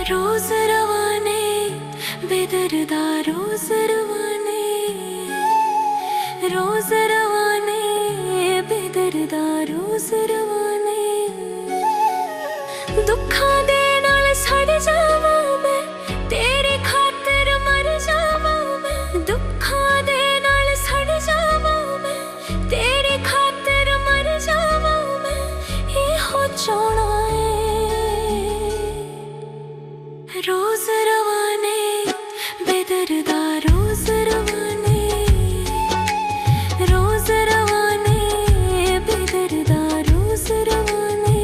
रोज रवाने बेदर्दा रोज रवाने, रोज रवाने बेदर्दा रोज रवाने। दुखां दे नाल सड़ जावां मैं, तेरी खातिर मर जावां मैं। दुखां दे नाल सड़ जावां मैं, तेरी खातिर मर जावां मैं। इहो चाहना रोज रवाने बेदर्दा रोज रवाने, रोज रवाने बेदर्दा रोज रवाने।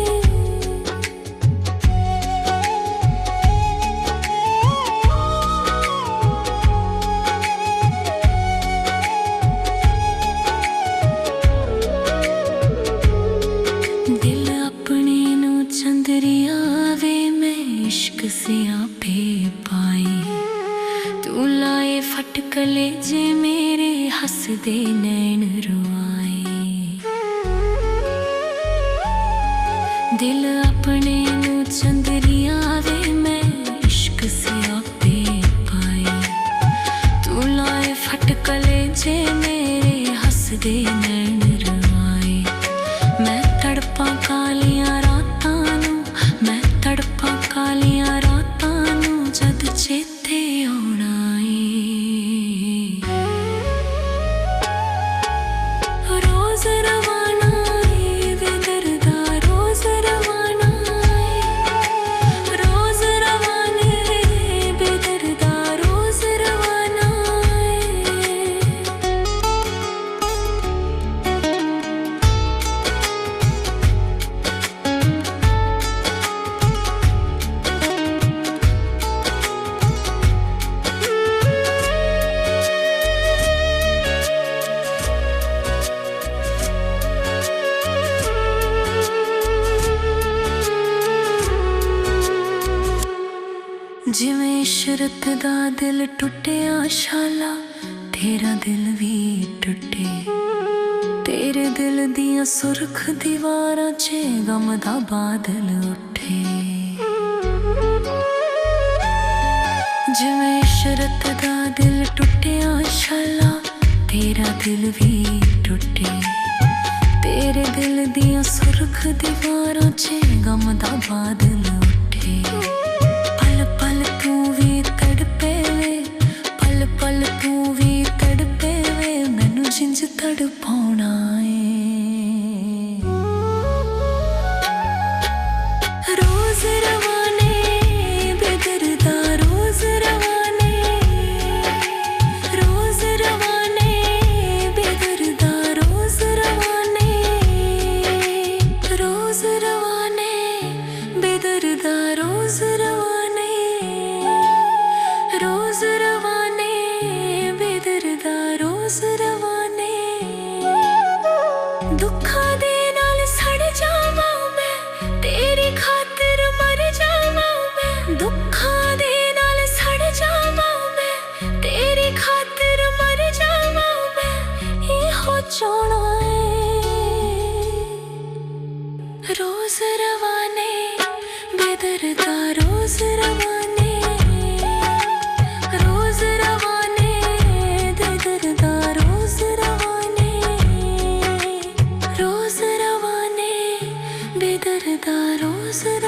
दिल अपने नू चंदरिया वे मैं इश्क से आपे पाई। तू लाए फट कलेजे मेरे हसदे नैन रुआए। दिल अपने नू चंदरिया वे मैं इश्क से आपे पाई। तू लाए फट कलेजे मेरे हसदे नैन रुआए। मैं तड़पा कालियां रातां नू, मैं तड़पा कालियां रातां नू जद चेते आउणा ए। रोज रवाना ए बेदर्दा रोज रवाना ए, रोज रवाने बेदर्दा रोज रवाना ए। जिवें इशरत दा दिल टुटिया शाला, तेरा दिल भी टुटे। तेरे दिल दियां सुरख दीवारां च गम दा बादल उठे। जिवें इशरत दा दिल टुटिया शाला, तेरा दिल भी टुटे। तेरे दिल दियां सुरख दीवारां च गम दा बादल उठे। पल पल तू भी तड़पे वे, पल पल तू भी तड़पे वे, मैनू जिंज तड़पाउणा ए। रोज रवाने बेदर्दा रोज रवाने, रोज रवाने बेदर्दा रोज रवाने, रोज रवाने बेदर्दा रोज रवाने, रोज रवाने बेदर्दा रोज रवाने। दुखां दे नाल सड़ जावां मैं, तेरी खातिर मर जावां मैं। दुखां दे नाल सड़ जावां मैं, तेरी खातिर मर जावां मैं। इहो चाहना रोज रवाने बेदर्दा रोज रवाने, रोज रवाने बेदर्दा रोज रवाने, रोज रवाने बेदर्दा रोज रवाने।